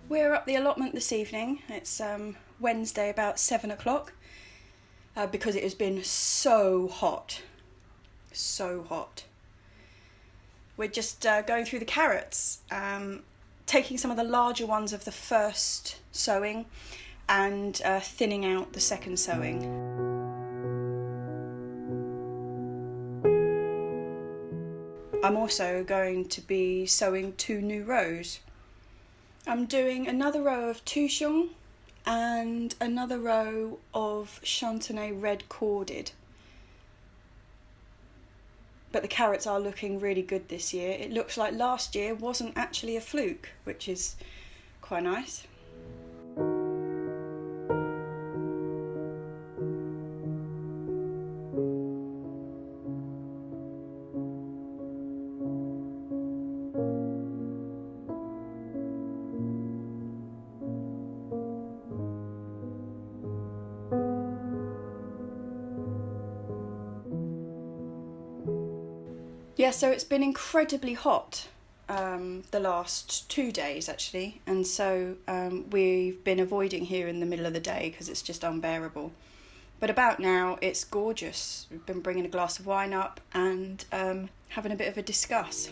We're up the allotment this evening. It's Wednesday about 7 o'clock because it has been so hot. So hot. We're just going through the carrots, taking some of the larger ones of the first sowing and thinning out the second sowing. I'm also going to be sowing 2 new rows. I'm doing another row of Touchon and another row of Chantenay red corded. But the carrots are looking really good this year. It looks like last year wasn't actually a fluke, which is quite nice. Yeah, so it's been incredibly hot the last 2 days actually, and so we've been avoiding here in the middle of the day because it's just unbearable. But about now it's gorgeous. We've been bringing a glass of wine up and having a bit of a discuss.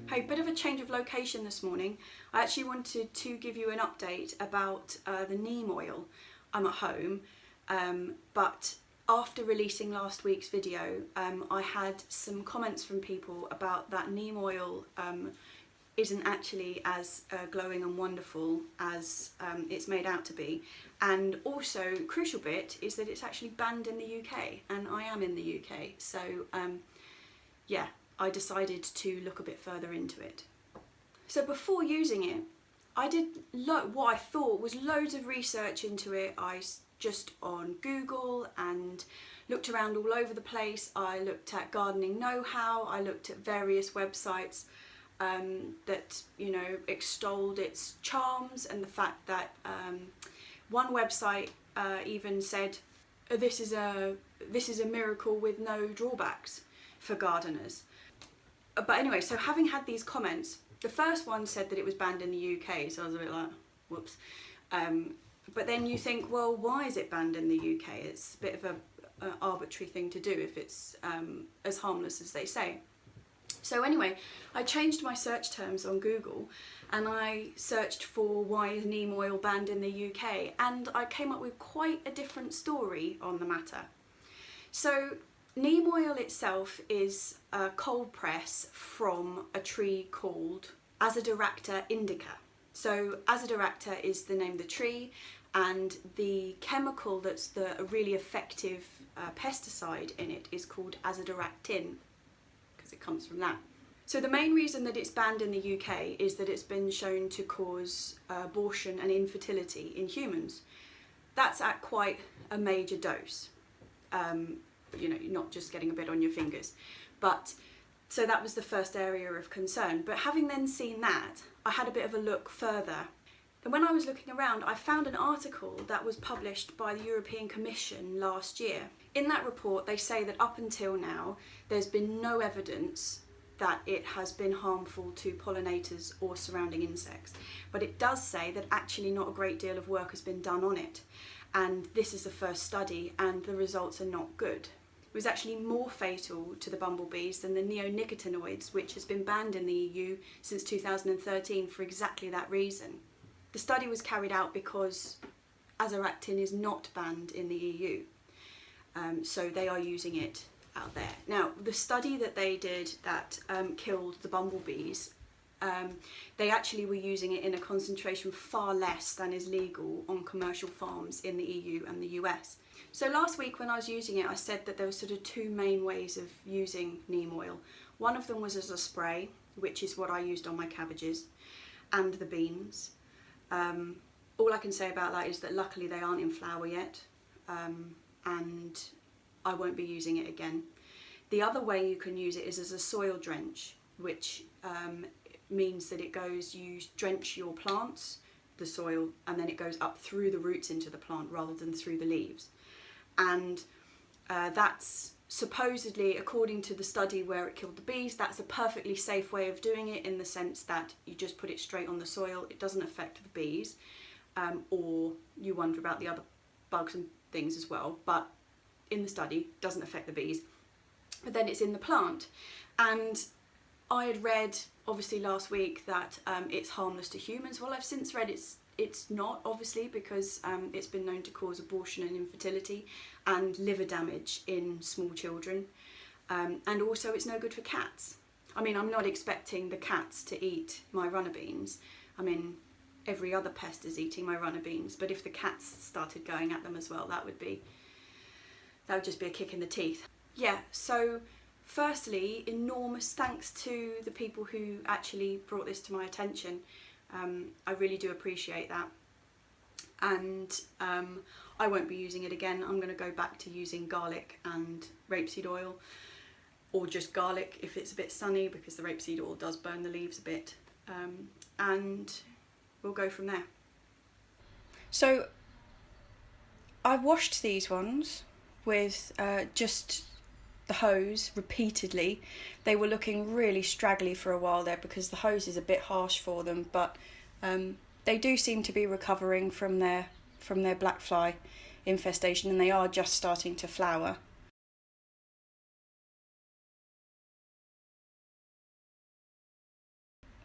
Hey, bit of a change of location this morning. I actually wanted to give you an update about the neem oil. I'm at home, but after releasing last week's video, I had some comments from people about that neem oil isn't actually as glowing and wonderful as it's made out to be. And also, crucial bit is that it's actually banned in the UK, and I am in the UK, so yeah. I decided to look a bit further into it. So before using it, I did what I thought was loads of research into it. I just on Google and looked around all over the place. I looked at gardening know-how. I looked at various websites that, you know, extolled its charms and the fact that one website even said this is a miracle with no drawbacks for gardeners. But anyway, so having had these comments, the first one said that it was banned in the UK, so I was a bit like, whoops. But then you think, well, why is it banned in the UK? It's a bit of an arbitrary thing to do if it's as harmless as they say. So anyway, I changed my search terms on Google and I searched for why is neem oil banned in the UK, and I came up with quite a different story on the matter. So neem oil itself is a cold press from a tree called Azadirachta indica. So Azadirachta is the name of the tree, and the chemical that's the really effective pesticide in it is called azadirachtin, because it comes from that. So the main reason that it's banned in the UK is that it's been shown to cause abortion and infertility in humans. That's at quite a major dose. You know, you're not just getting a bit on your fingers. But so that was the first area of concern. But having then seen that, I had a bit of a look further. And when I was looking around, I found an article that was published by the European Commission last year. In that report, they say that up until now, there's been no evidence that it has been harmful to pollinators or surrounding insects. But it does say that actually not a great deal of work has been done on it. And this is the first study, and the results are not good. It was actually more fatal to the bumblebees than the neonicotinoids, which has been banned in the EU since 2013 for exactly that reason. The study was carried out because azadirachtin is not banned in the EU, so they are using it out there. Now, the study that they did that killed the bumblebees, they actually were using it in a concentration far less than is legal on commercial farms in the EU and the US. So last week when I was using it, I said that there were sort of 2 main ways of using neem oil. One of them was as a spray, which is what I used on my cabbages and the beans. all I can say about that is that luckily they aren't in flower yet, and I won't be using it again. The other way you can use it is as a soil drench, which means that you drench your plants, the soil, and then it goes up through the roots into the plant rather than through the leaves. And that's supposedly, according to the study where it killed the bees, that's a perfectly safe way of doing it, in the sense that you just put it straight on the soil. It doesn't affect the bees, or you wonder about the other bugs and things as well, but in the study it doesn't affect the bees. But then it's in the plant, and I had read obviously last week that it's harmless to humans. Well, I've since read it's not, obviously, because it's been known to cause abortion and infertility and liver damage in small children, and also it's no good for cats. I mean, I'm not expecting the cats to eat my runner beans. I mean, every other pest is eating my runner beans, but if the cats started going at them as well, that would just be a kick in the teeth. Yeah, so firstly, enormous thanks to the people who actually brought this to my attention. I really do appreciate that. And I won't be using it again. I'm going to go back to using garlic and rapeseed oil, or just garlic if it's a bit sunny, because the rapeseed oil does burn the leaves a bit. And we'll go from there. So I've washed these ones with just the hose repeatedly. They were looking really straggly for a while there because the hose is a bit harsh for them, but they do seem to be recovering from their black fly infestation, and they are just starting to flower.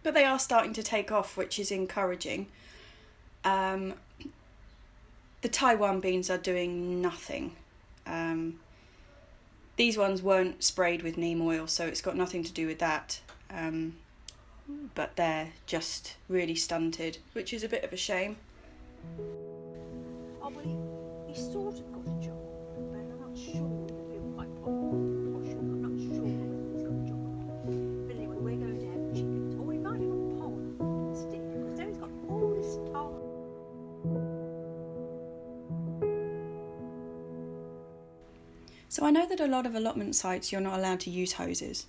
But they are starting to take off, which is encouraging. The Taiwan beans are doing nothing. These ones weren't sprayed with neem oil, so it's got nothing to do with that. But they're just really stunted, which is a bit of a shame. Oh, well, he sort of got a job, but I'm not sure he'll feel quite posh. I'm not sure whether he's got a job or not. But anyway, we're going to have chickens. Or we might have a pond instead, because there he's got all this time. So I know that a lot of allotment sites you're not allowed to use hoses,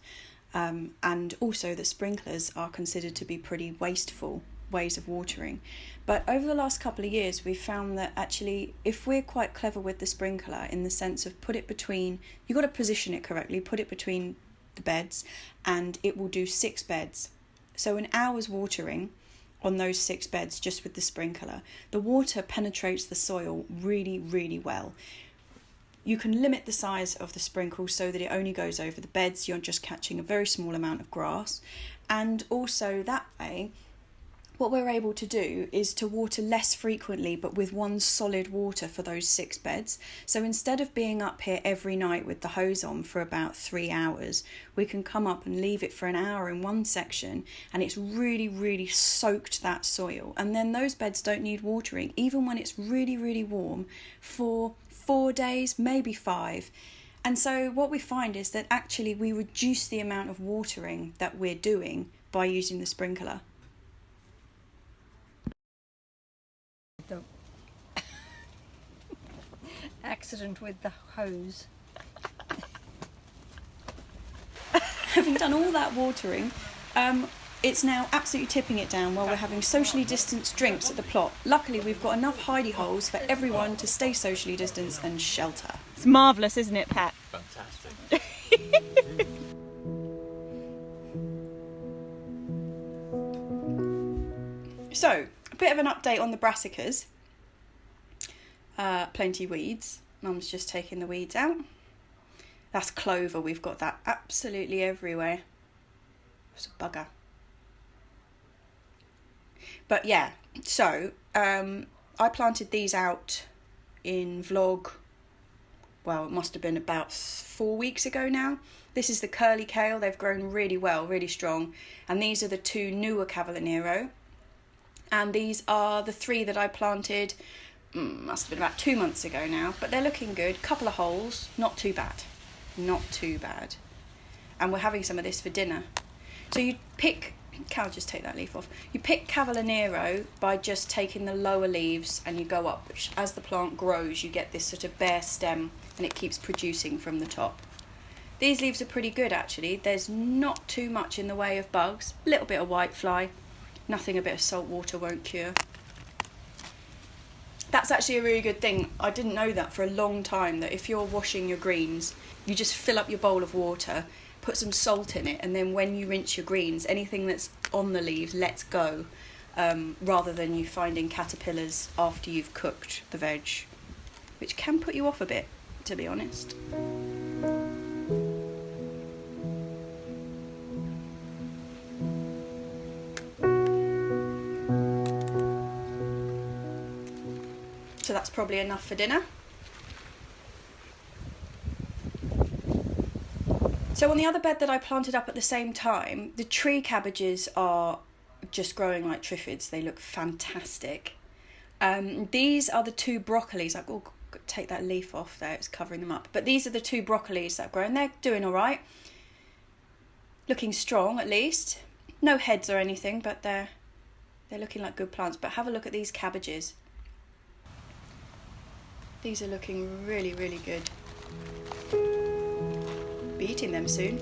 and also that sprinklers are considered to be pretty wasteful ways of watering. But over the last couple of years we've found that actually, if we're quite clever with the sprinkler, in the sense of you've got to position it correctly, put it between the beds, and it will do 6 beds. So an hour's watering on those 6 beds just with the sprinkler, the water penetrates the soil really, really well. You can limit the size of the sprinkle so that it only goes over the beds. You're just catching a very small amount of grass. And also that way, what we're able to do is to water less frequently, but with one solid water for those 6 beds. So instead of being up here every night with the hose on for about 3 hours, we can come up and leave it for an hour in one section, and it's really, really soaked that soil. And then those beds don't need watering, even when it's really, really warm, for 4 days, maybe 5. And so what we find is that actually we reduce the amount of watering that we're doing by using the sprinkler. The accident with the hose. Having done all that watering, it's now absolutely tipping it down while we're having socially distanced drinks at the plot. Luckily, we've got enough hidey holes for everyone to stay socially distanced and shelter. It's marvellous, isn't it, Pat? Fantastic. So, a bit of an update on the brassicas. Plenty weeds. Mum's just taking the weeds out. That's clover. We've got that absolutely everywhere. It's a bugger. But yeah, so I planted these out in vlog, well, it must have been about 4 weeks ago now. This is the curly kale. They've grown really well, really strong. And these are the 2 newer Cavallonero. And these are the 3 that I planted, must have been about 2 months ago now. But they're looking good. Couple of holes, not too bad. Not too bad. And we're having some of this for dinner. So you pick Cal, just take that leaf off. You pick Cavallonero by just taking the lower leaves and you go up, which as the plant grows you get this sort of bare stem and it keeps producing from the top. These leaves are pretty good actually. There's not too much in the way of bugs, a little bit of whitefly, nothing a bit of salt water won't cure. That's actually a really good thing. I didn't know that for a long time, that if you're washing your greens, you just fill up your bowl of water, put some salt in it, and then when you rinse your greens, anything that's on the leaves lets go, rather than you finding caterpillars after you've cooked the veg, which can put you off a bit, to be honest. So that's probably enough for dinner. So on the other bed that I planted up at the same time, the tree cabbages are just growing like triffids. They look fantastic. These are the two broccolis. I'll take that leaf off there, it's covering them up. But these are the two broccolis that grow and they're doing all right. Looking strong at least. No heads or anything, but they're looking like good plants. But have a look at these cabbages. These are looking really, really good. Be eating them soon.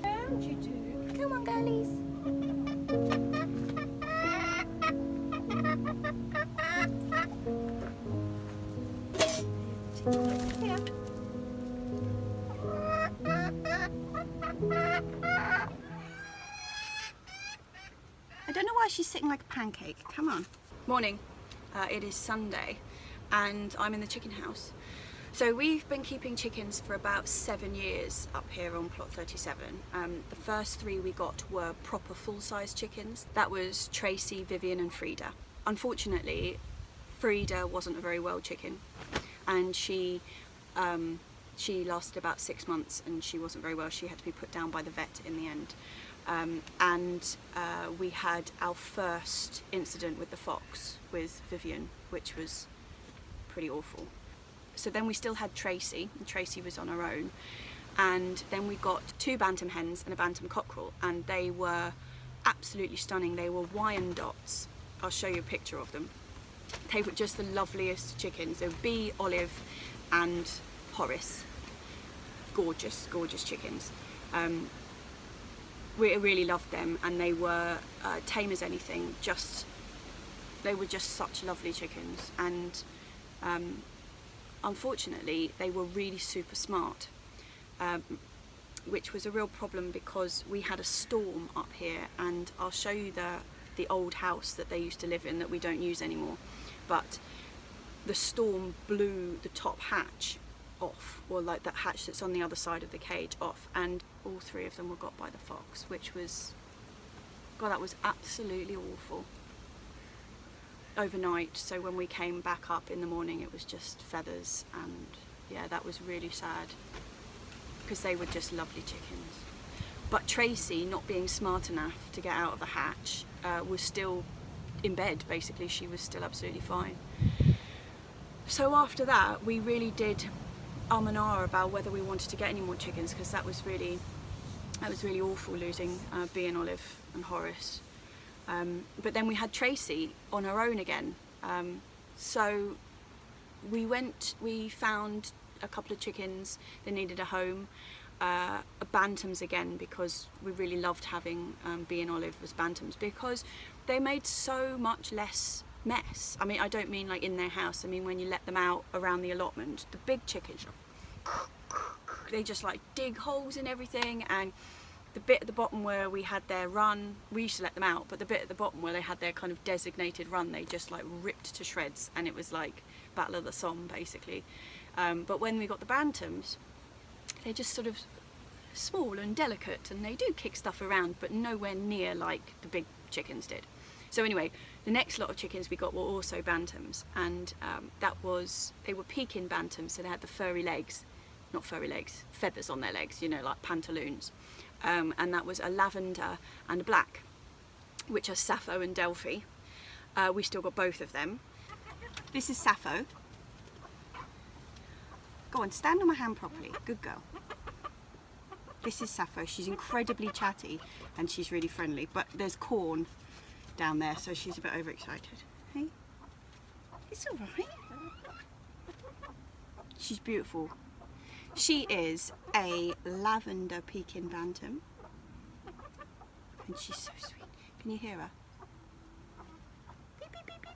Don't you do? Come on, girlies. Here. I don't know why she's sitting like a pancake. Come on. Morning. It is Sunday and I'm in the chicken house. So we've been keeping chickens for about 7 years up here on plot 37. The first 3 we got were proper full-size chickens. That was Tracy, Vivian and Frida. Unfortunately, Frida wasn't a very well chicken and she lasted about 6 months and she wasn't very well. She had to be put down by the vet in the end. We had our first incident with the fox with Vivian, which was pretty awful. So then we still had Tracy, and Tracy was on her own. And then we got 2 bantam hens and a bantam cockerel, and they were absolutely stunning. They were Wyandottes. I'll show you a picture of them. They were just the loveliest chickens. They were Bee, Olive and Horace. Gorgeous, gorgeous chickens. We really loved them and they were tame as anything. They were just such lovely chickens, and unfortunately they were really super smart, which was a real problem because we had a storm up here, and I'll show you the old house that they used to live in that we don't use anymore, but the storm blew the top hatch off, or like that hatch that's on the other side of the cage off, and all 3 of them were got by the fox, which was, God, that was absolutely awful. Overnight, so when we came back up in the morning it was just feathers, and yeah, that was really sad because they were just lovely chickens. But Tracy, not being smart enough to get out of the hatch, was still in bed basically. She was still absolutely fine. So after that we really did and ah about whether we wanted to get any more chickens, because that was really awful losing Bee and Olive and Horace. But then we had Tracy on her own again. So we found a couple of chickens that needed a home, bantams again, because we really loved having Bee and Olive as bantams because they made so much less mess. I mean, I don't mean like in their house, I mean when you let them out around the allotment. The big chickens, they just like dig holes in everything, and the bit at the bottom where we had their run, we used to let them out, but the bit at the bottom where they had their kind of designated run, they just like ripped to shreds, and it was like Battle of the Somme basically. But when we got the bantams, they're just sort of small and delicate, and they do kick stuff around, but nowhere near like the big chickens did. So anyway, the next lot of chickens we got were also bantams, and they were Pekin bantams, so they had the furry legs, not furry legs, feathers on their legs, you know, like pantaloons. And that was a lavender and a black, which are Sappho and Delphi. We still got both of them. This is Sappho. Go on, stand on my hand properly. Good girl. This is Sappho. She's incredibly chatty and she's really friendly, but there's corn down there, so she's a bit overexcited. Hey? It's all right. She's beautiful. She is a lavender Pekin Bantam. And she's so sweet. Can you hear her? Beep, beep, beep, beep.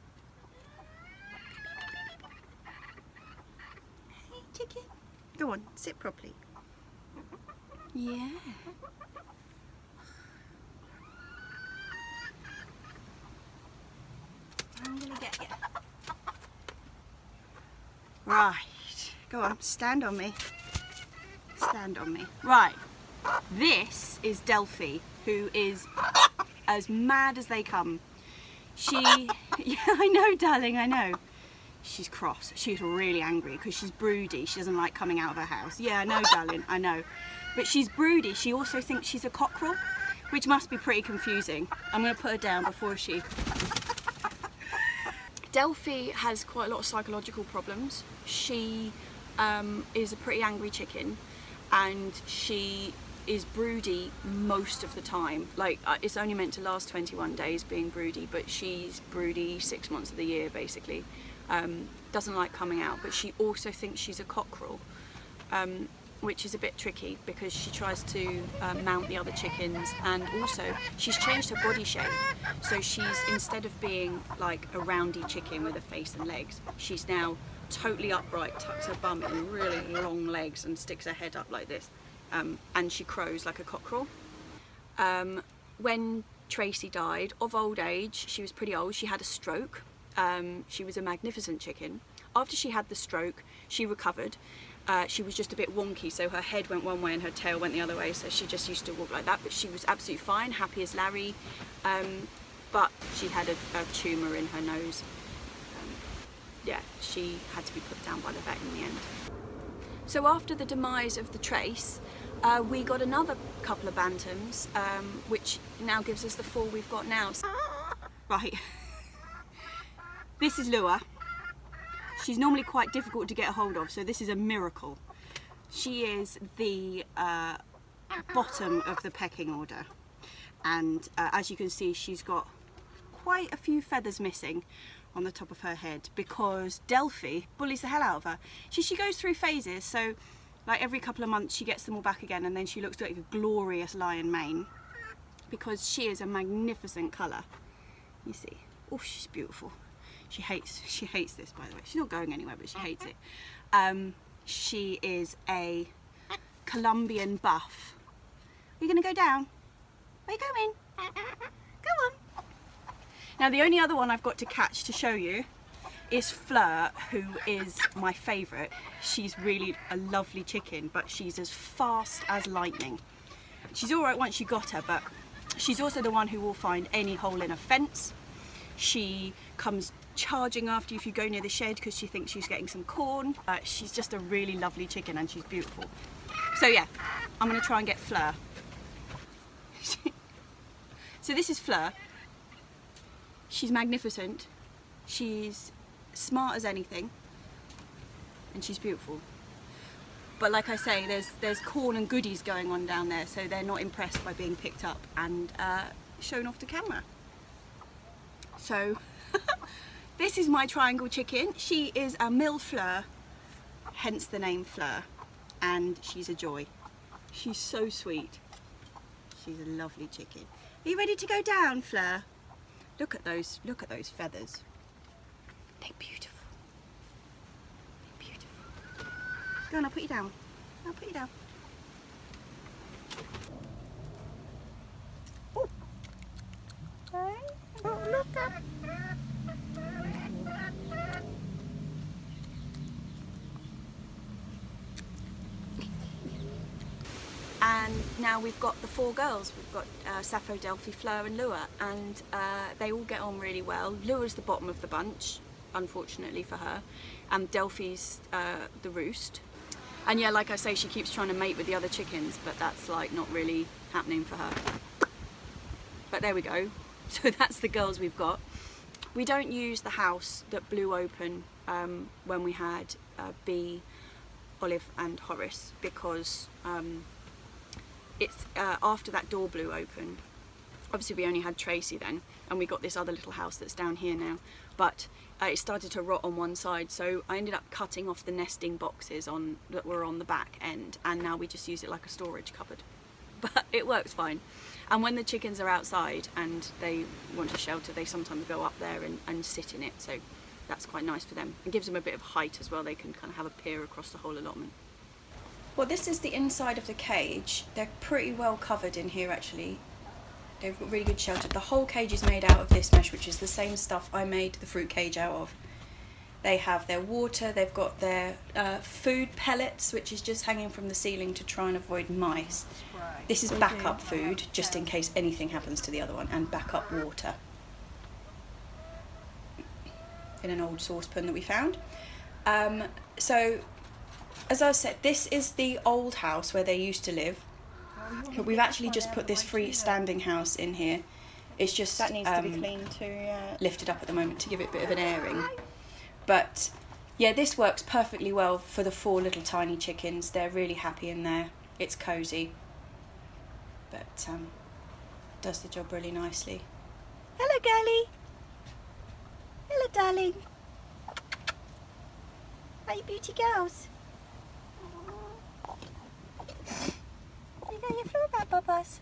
Hey, chicken. Go on, sit properly. Yeah. I'm gonna get you. Right. Go on, stand on me. Stand on me. Right. This is Delphi, who is as mad as they come. Yeah, I know, darling, I know. She's cross. She's really angry because she's broody. She doesn't like coming out of her house. Yeah, I know, darling, I know. But she's broody. She also thinks she's a cockerel, which must be pretty confusing. I'm going to put her down before she... Delphi has quite a lot of psychological problems. She is a pretty angry chicken, and she is broody most of the time. Like, it's only meant to last 21 days being broody, but she's broody 6 months of the year basically. Doesn't like coming out, but she also thinks she's a cockerel, which is a bit tricky because she tries to mount the other chickens, and also she's changed her body shape. So she's, instead of being like a roundy chicken with a face and legs, she's now totally upright, tucks her bum in really long legs and sticks her head up like this. And she crows like a cockerel. When Tracy died of old age, she was pretty old, she had a stroke. She was a magnificent chicken. After she had the stroke, she recovered. She was just a bit wonky, so her head went one way and her tail went the other way, so she just used to walk like that, but she was absolutely fine, happy as Larry. But she had a tumour in her nose. Yeah, she had to be put down by the vet in the end. So after the demise of the Trace, we got another couple of bantams, which now gives us the 4 we've got now. Right. This is Lua. She's normally quite difficult to get a hold of, so this is a miracle. She is the bottom of the pecking order, and as you can see, she's got quite a few feathers missing on the top of her head because Delphi bullies the hell out of her. She goes through phases, so like every couple of months she gets them all back again, and then she looks like a glorious lion mane because she is a magnificent colour. You see, oh, she's beautiful. She hates this, by the way. She's not going anywhere, but she hates it. She is a Colombian buff. Are you going to go down? Where are you going? Go on. Now, the only other one I've got to catch to show you is Fleur, who is my favourite. She's really a lovely chicken, but she's as fast as lightning. She's all right once you got her, but she's also the one who will find any hole in a fence. She comes charging after you if you go near the shed because she thinks she's getting some corn. She's just a really lovely chicken and she's beautiful. So yeah, I'm going to try and get Fleur. So this is Fleur. She's magnificent. She's smart as anything and she's beautiful. But like I say, there's corn and goodies going on down there, so they're not impressed by being picked up and shown off to camera. So this is my triangle chicken. She is a mille fleur, hence the name Fleur, and she's a joy. She's so sweet. She's a lovely chicken. Are you ready to go down, Fleur? Look at those feathers. They're beautiful. They're beautiful. Go on, I'll put you down. I'll put you down. Oh. Oh, look up. And now we've got the 4 girls. We've got Sappho, Delphi, Fleur and Lua, and they all get on really well. Lua's the bottom of the bunch, unfortunately for her, and Delphi's the roost. And yeah, like I say, she keeps trying to mate with the other chickens, but that's like not really happening for her. But there we go. So that's the girls we've got. We don't use the house that blew open when we had B Olive and Horace, because it's after that door blew open. Obviously we only had Tracy then, and we got this other little house that's down here now, but it started to rot on one side, so I ended up cutting off the nesting boxes that were on the back end, and now we just use it like a storage cupboard. But it works fine. And when the chickens are outside and they want a shelter, they sometimes go up there and sit in it, so that's quite nice for them. It gives them a bit of height as well, they can kind of have a peer across the whole allotment. Well, this is the inside of the cage. They're pretty well covered in here actually. They've got really good shelter. The whole cage is made out of this mesh, which is the same stuff I made the fruit cage out of. They have their water, they've got their food pellets, which is just hanging from the ceiling to try and avoid mice. This is backup food, just in case anything happens to the other one, and backup water. In an old saucepan that we found. So, as I said, this is the old house where they used to live. But we've actually just put this freestanding house in here. It's just that needs to be cleaned too, yeah. Lifted up at the moment to give it a bit of an airing. But yeah, this works perfectly well for the 4 little tiny chickens. They're really happy in there. It's cosy, but does the job really nicely. Hello, girlie. Hello, darling. Are you beauty girls? You got your floor mat, Bubba's.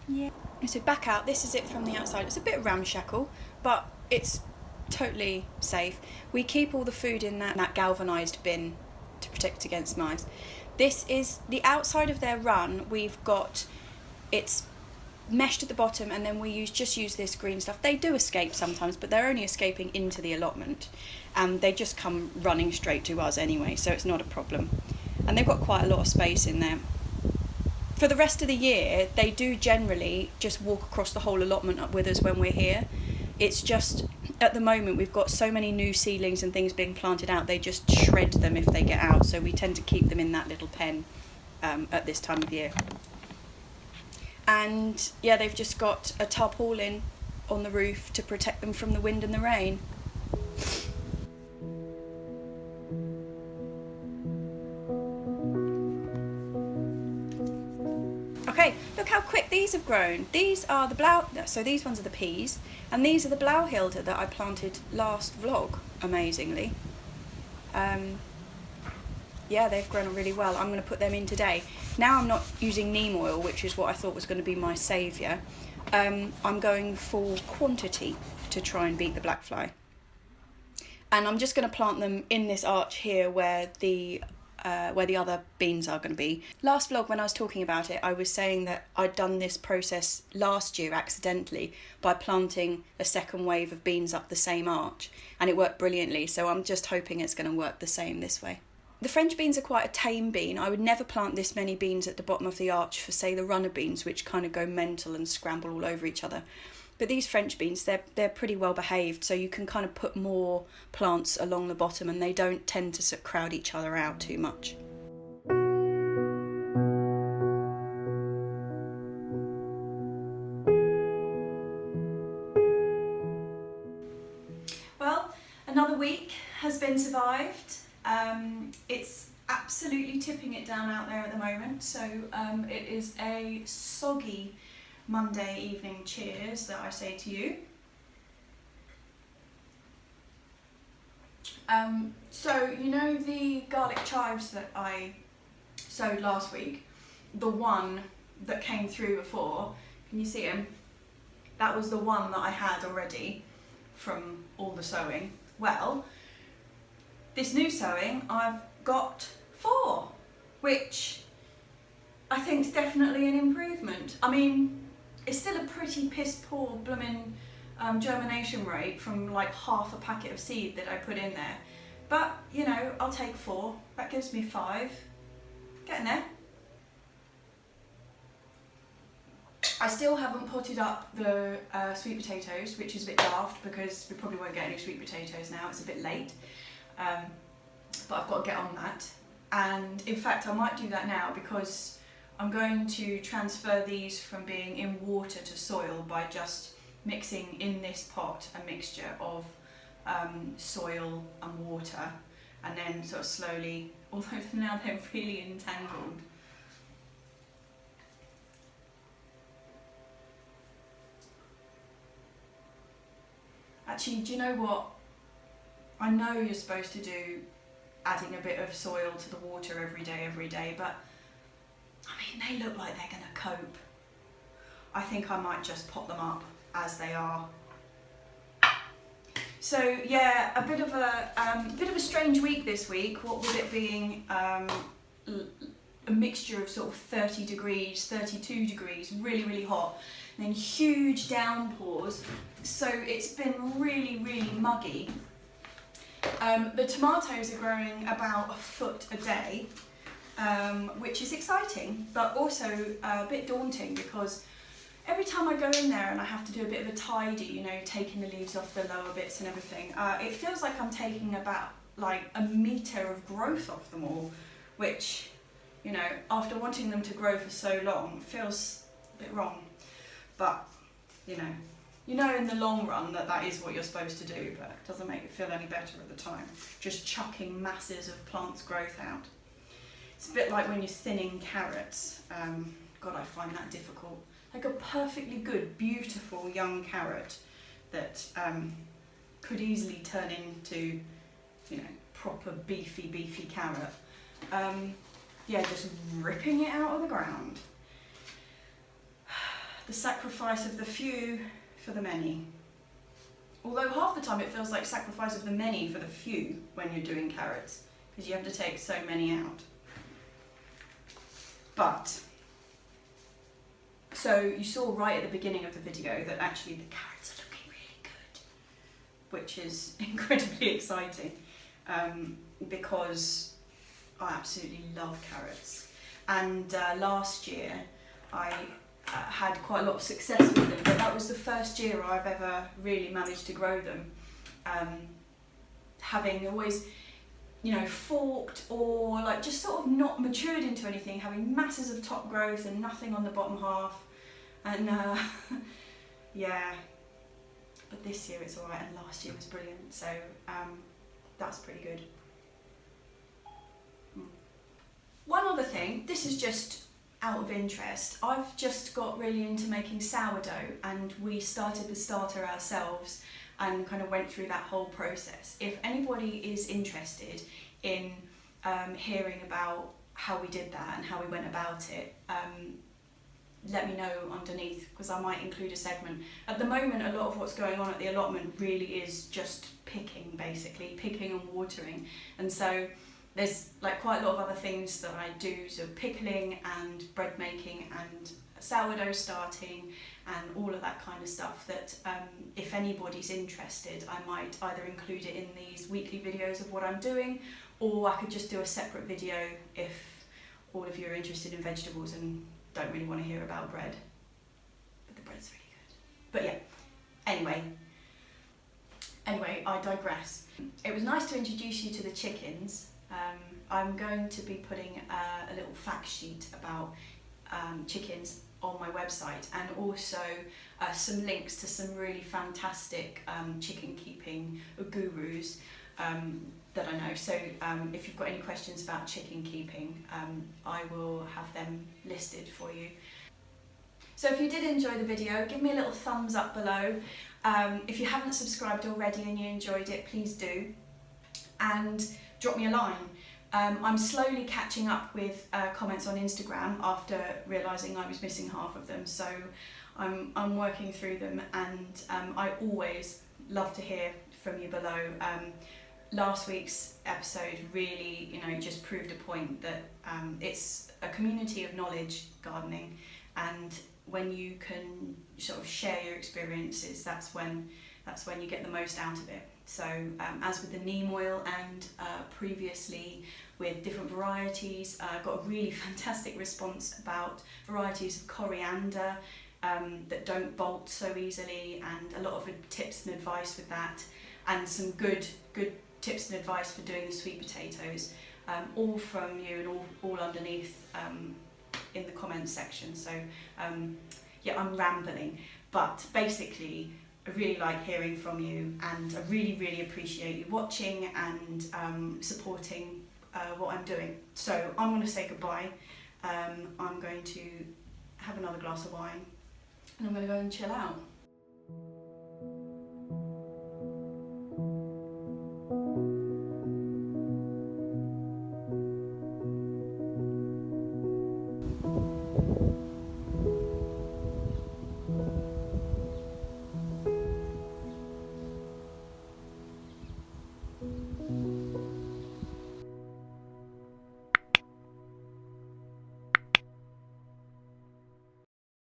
Yeah. So back out, this is it from the outside. It's a bit ramshackle, but it's totally safe. We keep all the food in that galvanised bin to protect against mice. This is the outside of their run. We've got, it's meshed at the bottom, and then we just use this green stuff. They do escape sometimes, but they're only escaping into the allotment, and they just come running straight to us anyway, so it's not a problem. And they've got quite a lot of space in there. For the rest of the year, they do generally just walk across the whole allotment up with us when we're here. It's just, at the moment, we've got so many new seedlings and things being planted out, they just shred them if they get out, so we tend to keep them in that little pen at this time of year. And yeah, they've just got a tarpaulin on the roof to protect them from the wind and the rain. Okay, look how quick these have grown. These are the so these ones are the peas, and these are the Blauhilde that I planted last vlog, amazingly. Yeah, they've grown really well. I'm going to put them in today. Now I'm not using neem oil, which is what I thought was going to be my saviour. I'm going for quantity to try and beat the black fly. And I'm just going to plant them in this arch here where the other beans are going to be. Last vlog when I was talking about it, I was saying that I'd done this process last year accidentally by planting a second wave of beans up the same arch, and it worked brilliantly, so I'm just hoping it's going to work the same this way. The French beans are quite a tame bean. I would never plant this many beans at the bottom of the arch for, say, the runner beans, which kind of go mental and scramble all over each other. But these French beans, they're pretty well behaved, so you can kind of put more plants along the bottom and they don't tend to crowd each other out too much. Well, another week has been survived. It's absolutely tipping it down out there at the moment, so it is a soggy Monday evening cheers that I say to you. So you know the garlic chives that I sowed last week, the one that came through before, can you see him? That was the one that I had already from all the sowing. Well, this new sowing I've got 4, which I think is definitely an improvement. I mean, it's still a pretty piss poor blooming germination rate from like half a packet of seed that I put in there. But, you know, I'll take 4. That gives me 5. Getting there. I still haven't potted up the sweet potatoes, which is a bit daft because we probably won't get any sweet potatoes now. It's a bit late. But I've got to get on that. And in fact, I might do that now because I'm going to transfer these from being in water to soil by just mixing in this pot a mixture of soil and water, and then sort of slowly, although now they're really entangled. Actually, do you know what? I know you're supposed to do adding a bit of soil to the water every day, but I mean, they look like they're going to cope. I think I might just pot them up as they are. So yeah, a bit of a strange week this week. What with it being a mixture of sort of 30 degrees, 32 degrees, really hot, and then huge downpours. So it's been really muggy. The tomatoes are growing about a foot a day, which is exciting, but also a bit daunting, because every time I go in there and I have to do a bit of a tidy, you know, taking the leaves off the lower bits and everything, it feels like I'm taking about like a metre of growth off them all, which, you know, after wanting them to grow for so long, feels a bit wrong. But, you know in the long run that is what you're supposed to do, but it doesn't make it feel any better at the time. Just chucking masses of plants' growth out. It's a bit like when you're thinning carrots. God, I find that difficult. Like a perfectly good, beautiful young carrot that could easily turn into, you know, proper beefy carrot. Yeah, just ripping it out of the ground. The sacrifice of the few for the many. Although half the time it feels like sacrifice of the many for the few when you're doing carrots, because you have to take so many out. But, so you saw right at the beginning of the video that actually the carrots are looking really good, which is incredibly exciting, because I absolutely love carrots. And last year I had quite a lot of success with them, but that was the first year I've ever really managed to grow them. Having always, you know, forked or like just sort of not matured into anything, having masses of top growth and nothing on the bottom half. And yeah, but this year it's alright, and last year was brilliant, so that's pretty good. One other thing, this is just out of interest, I've just got really into making sourdough, and we started the starter ourselves and kind of went through that whole process. If anybody is interested in hearing about how we did that and how we went about it, let me know underneath, because I might include a segment. At the moment, a lot of what's going on at the allotment really is just picking, basically, picking and watering. And so there's like quite a lot of other things that I do, so pickling and bread making and sourdough starting and all of that kind of stuff, that if anybody's interested, I might either include it in these weekly videos of what I'm doing, or I could just do a separate video if all of you are interested in vegetables and don't really want to hear about bread. But the bread's really good. But yeah, anyway, I digress. It was nice to introduce you to the chickens. I'm going to be putting a little fact sheet about chickens on my website, and also some links to some really fantastic chicken keeping gurus that I know. So if you've got any questions about chicken keeping, I will have them listed for you. So if you did enjoy the video, give me a little thumbs up below. If you haven't subscribed already and you enjoyed it, please do. And drop me a line. I'm slowly catching up with comments on Instagram after realising I was missing half of them, so I'm working through them, and I always love to hear from you below. Last week's episode really, you know, just proved a point that it's a community of knowledge, gardening, and when you can sort of share your experiences, that's when you get the most out of it. So as with the neem oil and previously with different varieties, got a really fantastic response about varieties of coriander that don't bolt so easily, and a lot of tips and advice with that, and some good tips and advice for doing the sweet potatoes, all from you and all underneath in the comments section. So yeah, I'm rambling, But basically, I really like hearing from you, and I really, really appreciate you watching and supporting what I'm doing. So I'm going to say goodbye. I'm going to have another glass of wine, and I'm going to go and chill out.